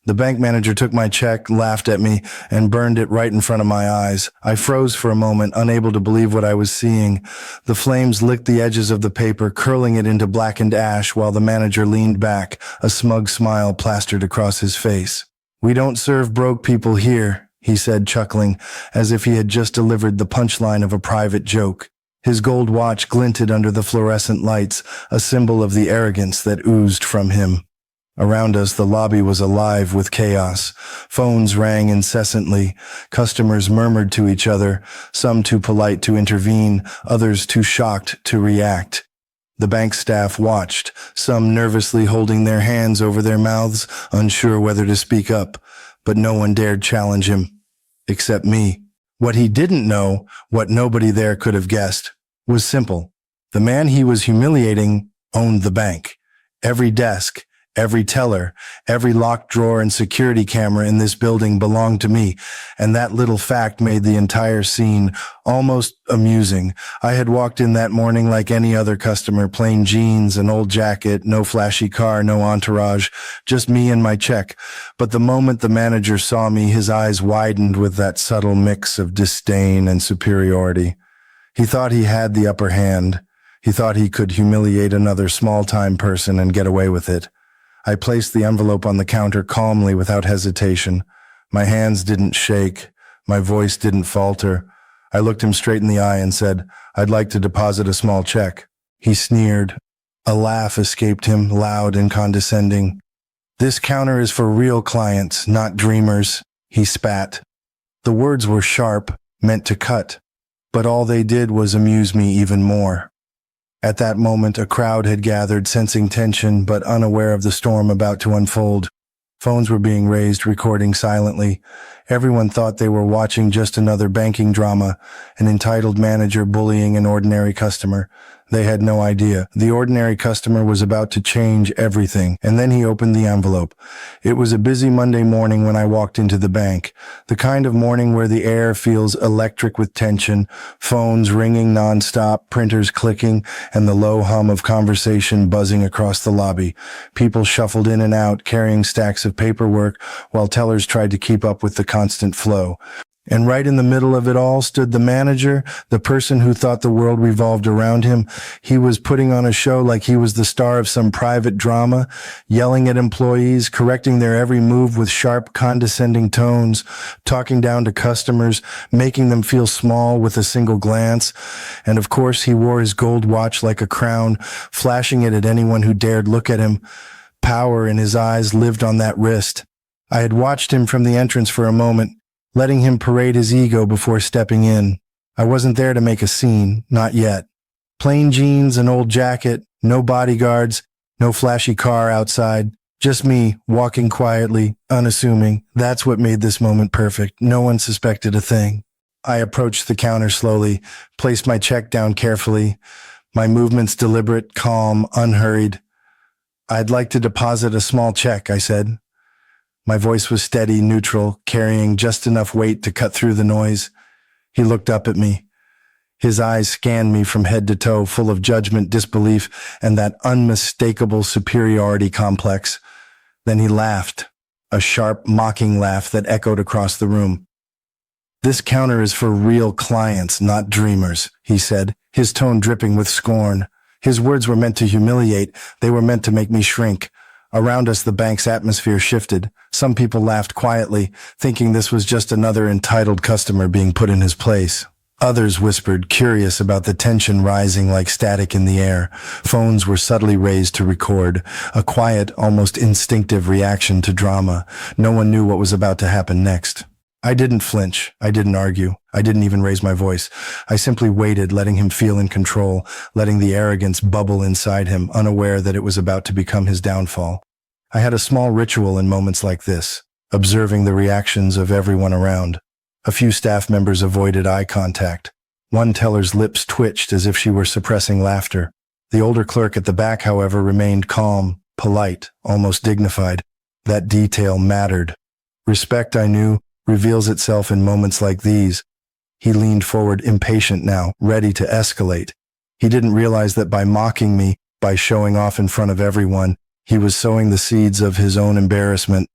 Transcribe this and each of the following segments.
The bank manager took my check, laughed at me, and burned it right in front of my eyes. I froze for a moment, unable to believe what I was seeing. The flames licked the edges of the paper, curling it into blackened ash, while the manager leaned back, a smug smile plastered across his face. "We don't serve broke people here," he said, chuckling, as if he had just delivered the punchline of a private joke. His gold watch glinted under the fluorescent lights, a symbol of the arrogance that oozed from him. Around us, the lobby was alive with chaos. Phones rang incessantly. Customers murmured to each other, some too polite to intervene, others too shocked to react. The bank staff watched, some nervously holding their hands over their mouths, unsure whether to speak up, but no one dared challenge him, except me. What he didn't know, what nobody there could have guessed, was simple. The man he was humiliating owned the bank. Every desk, every teller, every locked drawer and security camera in this building belonged to me, and that little fact made the entire scene almost amusing. I had walked in that morning like any other customer, plain jeans, an old jacket, no flashy car, no entourage, just me and my check. But the moment the manager saw me, his eyes widened with that subtle mix of disdain and superiority. He thought he had the upper hand. He thought he could humiliate another small-time person and get away with it. I placed the envelope on the counter calmly without hesitation. My hands didn't shake. My voice didn't falter. I looked him straight in the eye and said, "I'd like to deposit a small check." He sneered. A laugh escaped him, loud and condescending. "This counter is for real clients, not dreamers," he spat. The words were sharp, meant to cut, but all they did was amuse me even more. At that moment, a crowd had gathered, sensing tension but unaware of the storm about to unfold. Phones were being raised, recording silently. Everyone thought they were watching just another banking drama, an entitled manager bullying an ordinary customer. They had no idea. The ordinary customer was about to change everything, and then he opened the envelope. It was a busy Monday morning when I walked into the bank, the kind of morning where the air feels electric with tension, phones ringing nonstop, printers clicking, and the low hum of conversation buzzing across the lobby. People shuffled in and out, carrying stacks of paperwork, while tellers tried to keep up with the constant flow. And right in the middle of it all stood the manager, the person who thought the world revolved around him. He was putting on a show like he was the star of some private drama, yelling at employees, correcting their every move with sharp, condescending tones, talking down to customers, making them feel small with a single glance. And of course, he wore his gold watch like a crown, flashing it at anyone who dared look at him. Power in his eyes lived on that wrist. I had watched him from the entrance for a moment, letting him parade his ego before stepping in. I wasn't there to make a scene, not yet. Plain jeans, an old jacket, no bodyguards, no flashy car outside. Just me, walking quietly, unassuming. That's what made this moment perfect. No one suspected a thing. I approached the counter slowly, placed my check down carefully, my movements deliberate, calm, unhurried. "I'd like to deposit a small check," I said. My voice was steady, neutral, carrying just enough weight to cut through the noise. He looked up at me. His eyes scanned me from head to toe, full of judgment, disbelief, and that unmistakable superiority complex. Then he laughed, a sharp, mocking laugh that echoed across the room. "This counter is for real clients, not dreamers," he said, his tone dripping with scorn. His words were meant to humiliate. They were meant to make me shrink. Around us, the bank's atmosphere shifted. Some people laughed quietly, thinking this was just another entitled customer being put in his place. Others whispered, curious about the tension rising like static in the air. Phones were subtly raised to record, a quiet, almost instinctive reaction to drama. No one knew what was about to happen next. I didn't flinch. I didn't argue. I didn't even raise my voice. I simply waited, letting him feel in control, letting the arrogance bubble inside him, unaware that it was about to become his downfall. I had a small ritual in moments like this, observing the reactions of everyone around. A few staff members avoided eye contact. One teller's lips twitched as if she were suppressing laughter. The older clerk at the back, however, remained calm, polite, almost dignified. That detail mattered. Respect, I knew, reveals itself in moments like these. He leaned forward, impatient now, ready to escalate. He didn't realize that by mocking me, by showing off in front of everyone, he was sowing the seeds of his own embarrassment.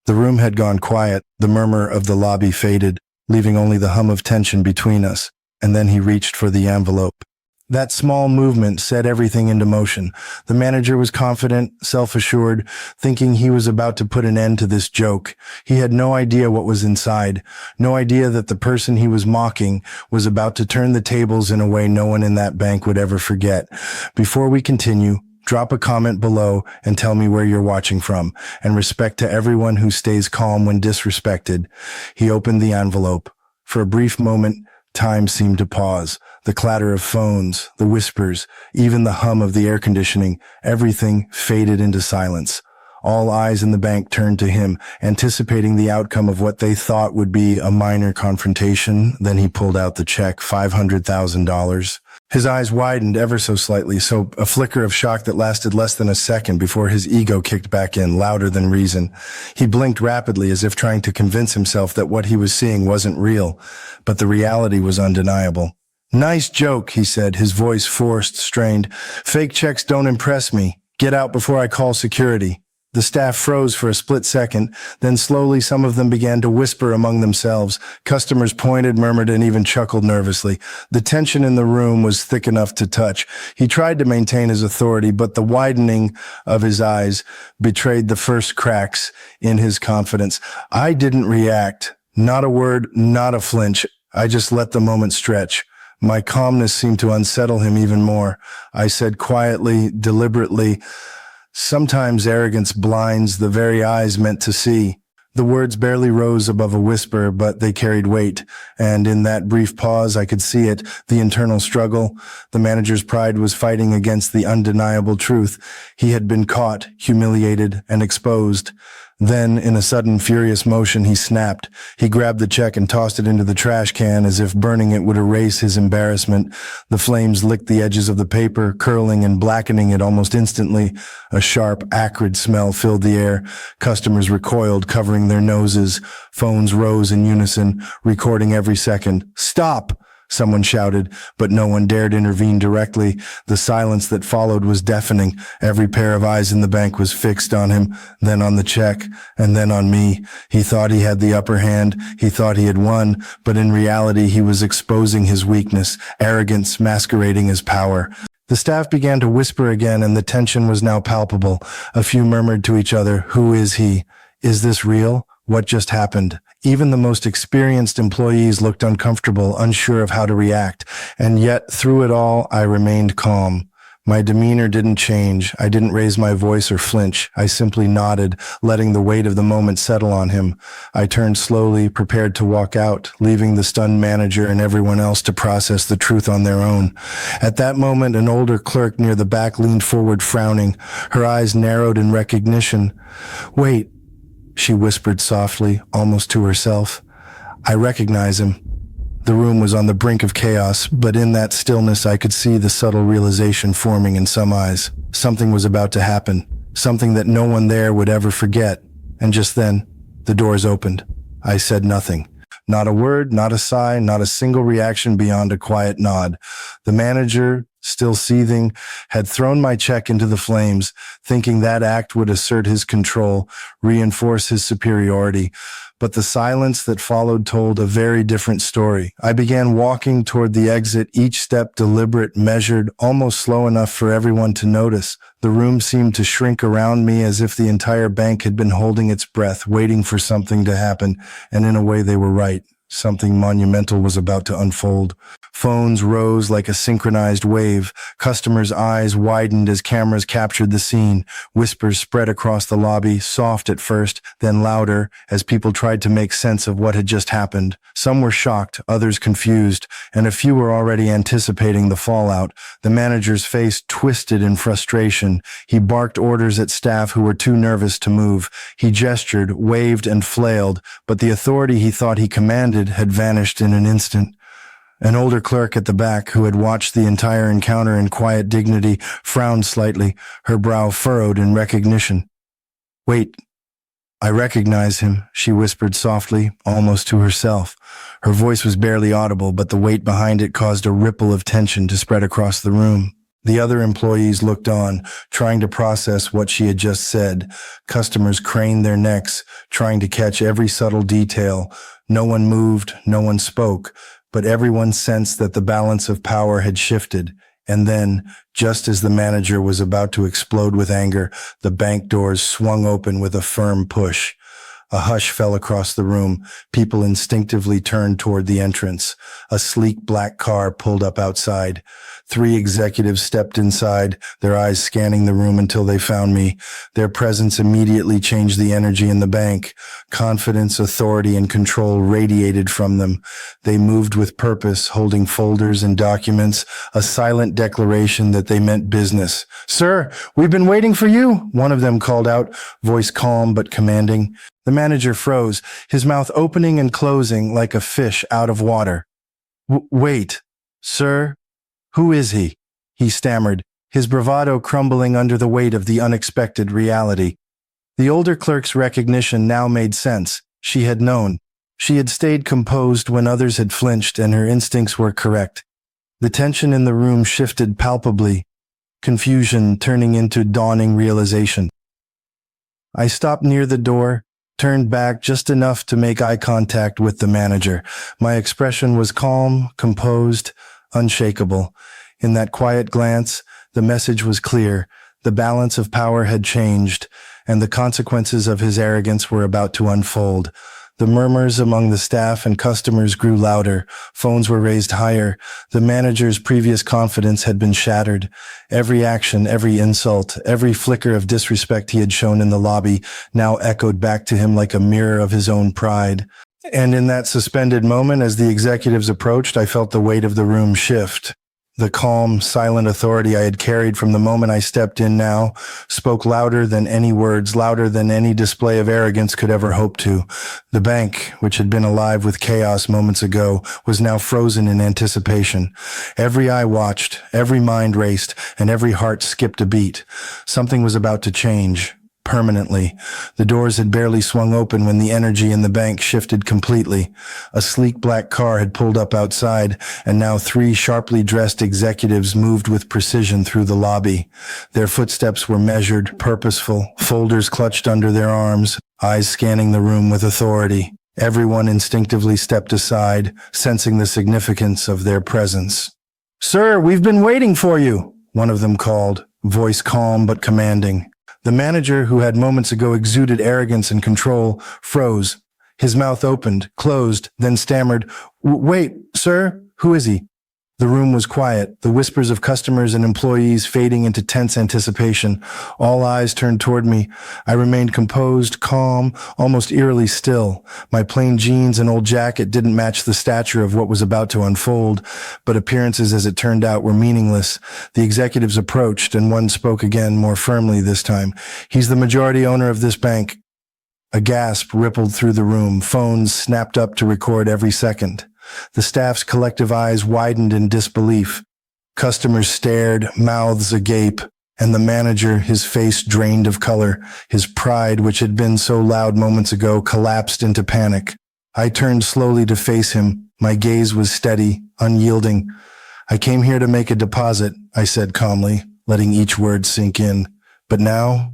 The room had gone quiet, the murmur of the lobby faded, leaving only the hum of tension between us, and then he reached for the envelope. That small movement set everything into motion. The manager was confident, self-assured, thinking he was about to put an end to this joke. He had no idea what was inside, no idea that the person he was mocking was about to turn the tables in a way no one in that bank would ever forget. Before we continue, drop a comment below and tell me where you're watching from, and respect to everyone who stays calm when disrespected. He opened the envelope. For a brief moment, time seemed to pause. The clatter of phones, the whispers, even the hum of the air conditioning, everything faded into silence. All eyes in the bank turned to him, anticipating the outcome of what they thought would be a minor confrontation. Then he pulled out the check, $500,000. His eyes widened ever so slightly, so a flicker of shock that lasted less than a second before his ego kicked back in, louder than reason. He blinked rapidly as if trying to convince himself that what he was seeing wasn't real, but the reality was undeniable. "Nice joke," he said, his voice forced, strained. "Fake checks don't impress me. Get out before I call security." The staff froze for a split second, then slowly some of them began to whisper among themselves. Customers pointed, murmured, and even chuckled nervously. The tension in the room was thick enough to touch. He tried to maintain his authority, but the widening of his eyes betrayed the first cracks in his confidence. I didn't react. Not a word, not a flinch. I just let the moment stretch. My calmness seemed to unsettle him even more. I said quietly, deliberately, "Sometimes arrogance blinds the very eyes meant to see." The words barely rose above a whisper, but they carried weight, and in that brief pause I could see it, the internal struggle. The manager's pride was fighting against the undeniable truth. He had been caught, humiliated, and exposed. Then, in a sudden, furious motion, he snapped. He grabbed the check and tossed it into the trash can as if burning it would erase his embarrassment. The flames licked the edges of the paper, curling and blackening it almost instantly. A sharp, acrid smell filled the air. Customers recoiled, covering their noses. Phones rose in unison, recording every second. "Stop!" someone shouted, but no one dared intervene directly. The silence that followed was deafening. Every pair of eyes in the bank was fixed on him, then on the check, and then on me. He thought he had the upper hand. He thought he had won, but in reality he was exposing his weakness, arrogance masquerading as power. The staff began to whisper again, and the tension was now palpable. A few murmured to each other, "Who is he? Is this real? What just happened?" Even the most experienced employees looked uncomfortable, unsure of how to react. And yet, through it all, I remained calm. My demeanor didn't change. I didn't raise my voice or flinch. I simply nodded, letting the weight of the moment settle on him. I turned slowly, prepared to walk out, leaving the stunned manager and everyone else to process the truth on their own. At that moment, an older clerk near the back leaned forward, frowning. Her eyes narrowed in recognition. "Wait," she whispered softly, almost to herself. "I recognize him." The room was on the brink of chaos, but in that stillness I could see the subtle realization forming in some eyes. Something was about to happen, something that no one there would ever forget. And just then, the doors opened. I said nothing. Not a word, not a sigh, not a single reaction beyond a quiet nod. The manager, still seething, had thrown my check into the flames, thinking that act would assert his control, reinforce his superiority. But the silence that followed told a very different story. I began walking toward the exit, each step deliberate, measured, almost slow enough for everyone to notice. The room seemed to shrink around me as if the entire bank had been holding its breath, waiting for something to happen, and in a way they were right. Something monumental was about to unfold. Phones rose like a synchronized wave. Customers' eyes widened as cameras captured the scene. Whispers spread across the lobby, soft at first, then louder, as people tried to make sense of what had just happened. Some were shocked, others confused, and a few were already anticipating the fallout. The manager's face twisted in frustration. He barked orders at staff who were too nervous to move. He gestured, waved, and flailed, but the authority he thought he commanded had vanished in an instant. An older clerk at the back, who had watched the entire encounter in quiet dignity, frowned slightly, her brow furrowed in recognition. "Wait, I recognize him," she whispered softly, almost to herself. Her voice was barely audible, but the weight behind it caused a ripple of tension to spread across the room. The other employees looked on, trying to process what she had just said. Customers craned their necks, trying to catch every subtle detail. No one moved, no one spoke, but everyone sensed that the balance of power had shifted. And then, just as the manager was about to explode with anger, the bank doors swung open with a firm push. A hush fell across the room. People instinctively turned toward the entrance. A sleek black car pulled up outside. 3 executives stepped inside, their eyes scanning the room until they found me. Their presence immediately changed the energy in the bank. Confidence, authority, and control radiated from them. They moved with purpose, holding folders and documents, a silent declaration that they meant business. "Sir, we've been waiting for you," one of them called out, voice calm but commanding. The manager froze, his mouth opening and closing like a fish out of water. Wait, sir, who is he?" he stammered, his bravado crumbling under the weight of the unexpected reality. The older clerk's recognition now made sense. She had known. She had stayed composed when others had flinched, and her instincts were correct. The tension in the room shifted palpably, confusion turning into dawning realization. I stopped near the door, turned back just enough to make eye contact with the manager. My expression was calm, composed, unshakable. In that quiet glance, the message was clear. The balance of power had changed, and the consequences of his arrogance were about to unfold. The murmurs among the staff and customers grew louder. Phones were raised higher. The manager's previous confidence had been shattered. Every action, every insult, every flicker of disrespect he had shown in the lobby now echoed back to him like a mirror of his own pride. And in that suspended moment, as the executives approached, I felt the weight of the room shift. The calm, silent authority I had carried from the moment I stepped in now spoke louder than any words, louder than any display of arrogance could ever hope to. The bank, which had been alive with chaos moments ago, was now frozen in anticipation. Every eye watched, every mind raced, and every heart skipped a beat. Something was about to change. Permanently. The doors had barely swung open when the energy in the bank shifted completely. A sleek black car had pulled up outside, and now 3 sharply dressed executives moved with precision through the lobby. Their footsteps were measured, purposeful, folders clutched under their arms, eyes scanning the room with authority. Everyone instinctively stepped aside, sensing the significance of their presence. "Sir, we've been waiting for you," one of them called, voice calm but commanding. The manager, who had moments ago exuded arrogance and control, froze. His mouth opened, closed, then stammered, "Wait, sir, who is he?" The room was quiet, the whispers of customers and employees fading into tense anticipation. All eyes turned toward me. I remained composed, calm, almost eerily still. My plain jeans and old jacket didn't match the stature of what was about to unfold, but appearances, as it turned out, were meaningless. The executives approached, and one spoke again, more firmly this time. "He's the majority owner of this bank." A gasp rippled through the room. Phones snapped up to record every second. The staff's collective eyes widened in disbelief. Customers stared, mouths agape, and the manager, his face drained of color, his pride, which had been so loud moments ago, collapsed into panic. I turned slowly to face him. My gaze was steady, unyielding. "I came here to make a deposit," I said calmly, letting each word sink in. "But now,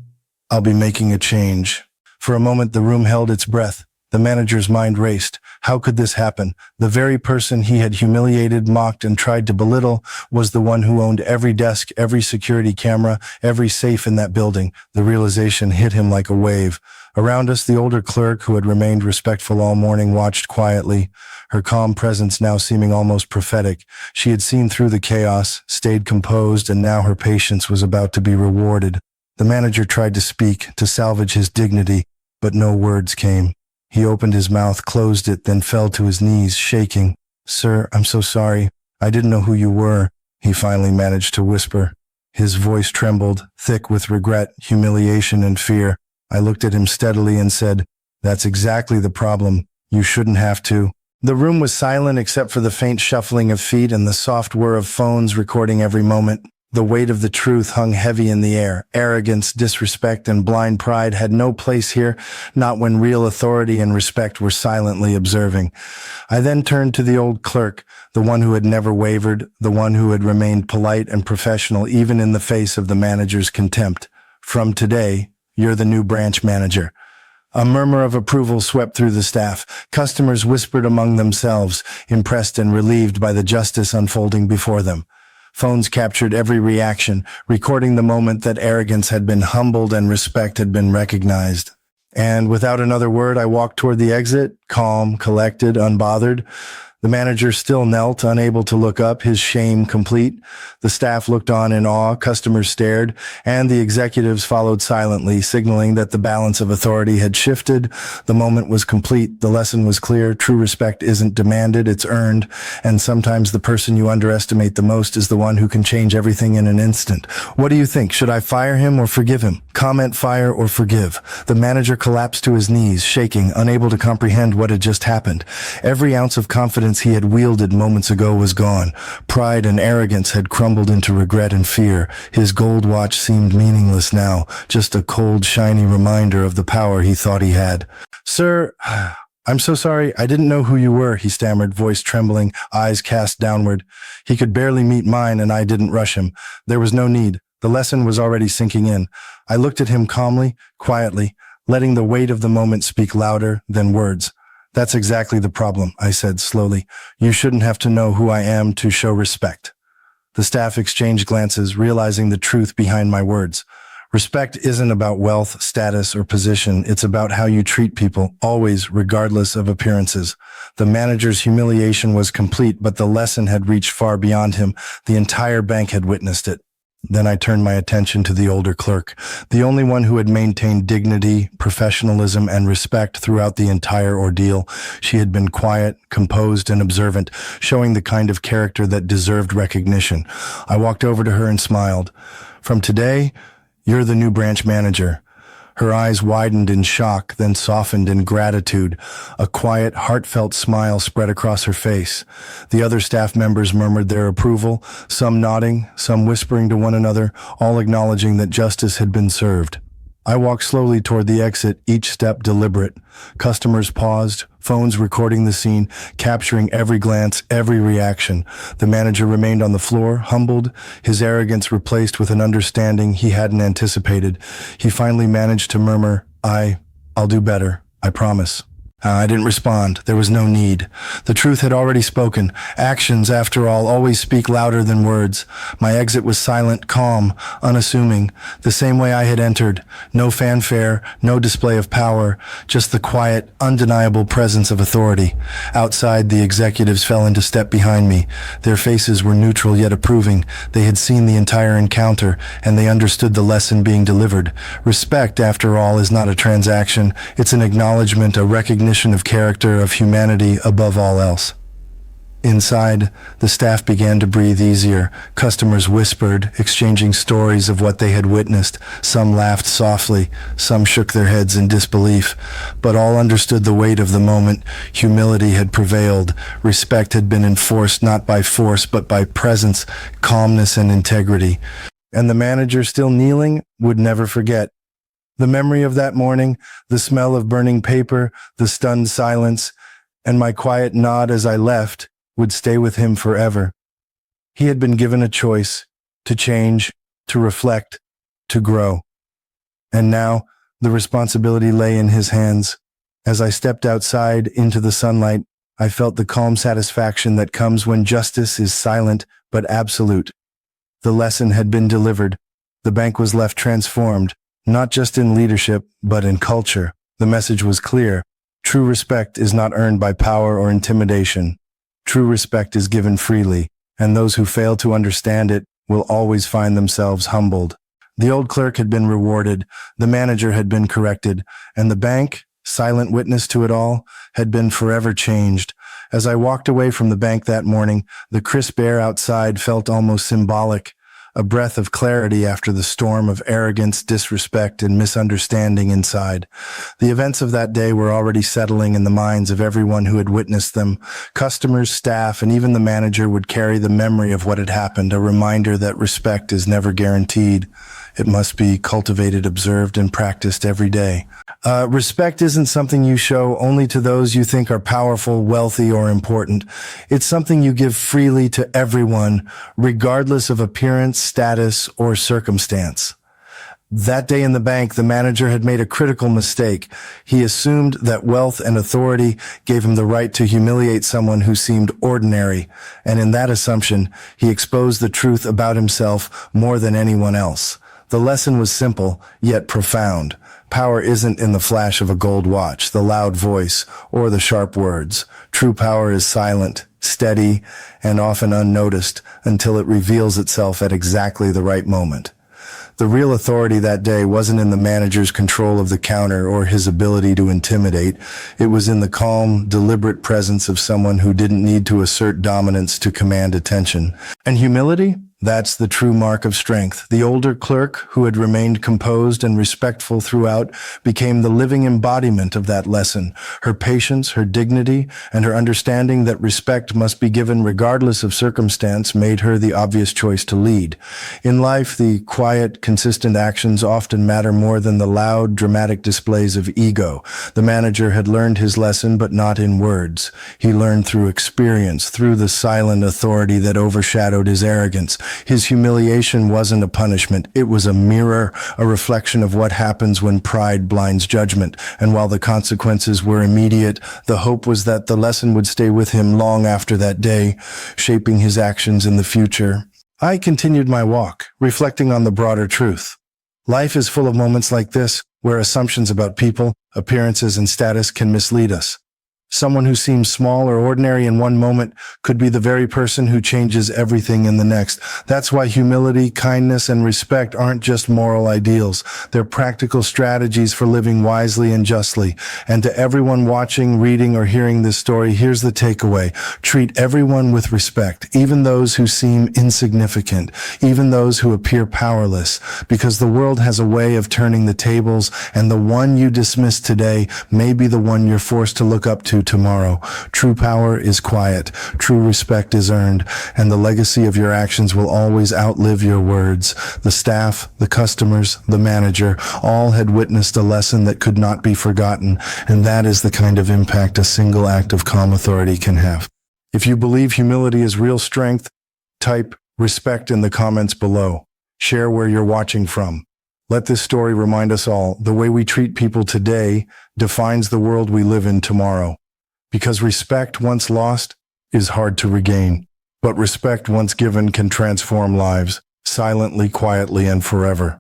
I'll be making a change." For a moment, the room held its breath. The manager's mind raced. How could this happen? The very person he had humiliated, mocked, and tried to belittle was the one who owned every desk, every security camera, every safe in that building. The realization hit him like a wave. Around us, the older clerk, who had remained respectful all morning, watched quietly, her calm presence now seeming almost prophetic. She had seen through the chaos, stayed composed, and now her patience was about to be rewarded. The manager tried to speak, to salvage his dignity, but no words came. He opened his mouth, closed it, then fell to his knees, shaking. "Sir, I'm so sorry. I didn't know who you were," he finally managed to whisper. His voice trembled, thick with regret, humiliation, and fear. I looked at him steadily and said, "That's exactly the problem. You shouldn't have to." The room was silent except for the faint shuffling of feet and the soft whir of phones recording every moment. The weight of the truth hung heavy in the air. Arrogance, disrespect, and blind pride had no place here, not when real authority and respect were silently observing. I then turned to the old clerk, the one who had never wavered, the one who had remained polite and professional even in the face of the manager's contempt. From today, you're the new branch manager. A murmur of approval swept through the staff. Customers whispered among themselves, impressed and relieved by the justice unfolding before them. Phones captured every reaction, recording the moment that arrogance had been humbled and respect had been recognized. And without another word, I walked toward the exit, calm, collected, unbothered. The manager still knelt, unable to look up, his shame complete. The staff looked on in awe, customers stared, and the executives followed silently, signaling that the balance of authority had shifted. The moment was complete. The lesson was clear. True respect isn't demanded, it's earned. And sometimes the person you underestimate the most is the one who can change everything in an instant. What do you think? Should I fire him or forgive him? Comment, fire, or forgive. The manager collapsed to his knees, shaking, unable to comprehend what had just happened. Every ounce of confidence he had wielded moments ago was gone. Pride and arrogance had crumbled into regret and fear. His gold watch seemed meaningless now, just a cold, shiny reminder of the power he thought he had. "Sir, I'm so sorry. I didn't know who you were," he stammered, voice trembling, eyes cast downward. He could barely meet mine, and I didn't rush him. There was no need. The lesson was already sinking in. I looked at him calmly, quietly, letting the weight of the moment speak louder than words. "That's exactly the problem," I said slowly. "You shouldn't have to know who I am to show respect." The staff exchanged glances, realizing the truth behind my words. Respect isn't about wealth, status, or position. It's about how you treat people, always, regardless of appearances. The manager's humiliation was complete, but the lesson had reached far beyond him. The entire bank had witnessed it. Then I turned my attention to the older clerk, the only one who had maintained dignity, professionalism, and respect throughout the entire ordeal. She had been quiet, composed, and observant, showing the kind of character that deserved recognition. I walked over to her and smiled. "From today, you're the new branch manager." Her eyes widened in shock, then softened in gratitude. A quiet, heartfelt smile spread across her face. The other staff members murmured their approval, some nodding, some whispering to one another, all acknowledging that justice had been served. I walked slowly toward the exit, each step deliberate. Customers paused, phones recording the scene, capturing every glance, every reaction. The manager remained on the floor, humbled, his arrogance replaced with an understanding he hadn't anticipated. He finally managed to murmur, I'll do better, I promise." I didn't respond. There was no need. The truth had already spoken. Actions, after all, always speak louder than words. My exit was silent, calm, unassuming, the same way I had entered. No fanfare, no display of power, just the quiet, undeniable presence of authority. Outside, the executives fell into step behind me. Their faces were neutral yet approving. They had seen the entire encounter, and they understood the lesson being delivered. Respect, after all, is not a transaction. It's an acknowledgement, a recognition of character, of humanity above all else. Inside, the staff began to breathe easier. Customers whispered, exchanging stories of what they had witnessed. Some laughed softly, some shook their heads in disbelief. But all understood the weight of the moment. Humility had prevailed. Respect had been enforced not by force, but by presence, calmness, and integrity. And the manager, still kneeling, would never forget. The memory of that morning, the smell of burning paper, the stunned silence, and my quiet nod as I left would stay with him forever. He had been given a choice to change, to reflect, to grow. And now the responsibility lay in his hands. As I stepped outside into the sunlight, I felt the calm satisfaction that comes when justice is silent but absolute. The lesson had been delivered. The bank was left transformed. Not just in leadership, but in culture. The message was clear. True respect is not earned by power or intimidation. True respect is given freely, and those who fail to understand it will always find themselves humbled. The old clerk had been rewarded, the manager had been corrected, and the bank, silent witness to it all, had been forever changed. As I walked away from the bank that morning, the crisp air outside felt almost symbolic. a breath of clarity after the storm of arrogance, disrespect, and misunderstanding inside. The events of that day were already settling in the minds of everyone who had witnessed them. Customers, staff, and even the manager would carry the memory of what had happened, a reminder that respect is never guaranteed. It must be cultivated, observed, and practiced every day. Respect isn't something you show only to those you think are powerful, wealthy, or important. It's something you give freely to everyone, regardless of appearance, status, or circumstance. That day in the bank, the manager had made a critical mistake. He assumed that wealth and authority gave him the right to humiliate someone who seemed ordinary, and in that assumption, he exposed the truth about himself more than anyone else. The lesson was simple, yet profound. Power isn't in the flash of a gold watch, the loud voice, or the sharp words. True power is silent, steady, and often unnoticed until it reveals itself at exactly the right moment. The real authority that day wasn't in the manager's control of the counter or his ability to intimidate. It was in the calm, deliberate presence of someone who didn't need to assert dominance to command attention. And humility? That's the true mark of strength. The older clerk, who had remained composed and respectful throughout, became the living embodiment of that lesson. Her patience, her dignity, and her understanding that respect must be given regardless of circumstance made her the obvious choice to lead. In life, the quiet, consistent actions often matter more than the loud, dramatic displays of ego. The manager had learned his lesson, but not in words. He learned through experience, through the silent authority that overshadowed his arrogance. His humiliation wasn't a punishment. It was a mirror, a reflection of what happens when pride blinds judgment. And while the consequences were immediate, the hope was that the lesson would stay with him long after that day, shaping his actions in the future. I continued my walk, reflecting on the broader truth. Life is full of moments like this, where assumptions about people, appearances, and status can mislead us. Someone who seems small or ordinary in one moment could be the very person who changes everything in the next. That's why humility, kindness, and respect aren't just moral ideals. They're practical strategies for living wisely and justly. And to everyone watching, reading, or hearing this story, here's the takeaway. Treat everyone with respect, even those who seem insignificant, even those who appear powerless, because the world has a way of turning the tables, and the one you dismiss today may be the one you're forced to look up to tomorrow. True power is quiet, true respect is earned, and the legacy of your actions will always outlive your words. The staff, the customers, the manager, all had witnessed a lesson that could not be forgotten, and that is the kind of impact a single act of calm authority can have. If you believe humility is real strength, type respect in the comments below. Share where you're watching from. Let this story remind us all, the way we treat people today defines the world we live in tomorrow. Because respect once lost is hard to regain, but respect once given can transform lives, silently, quietly, and forever.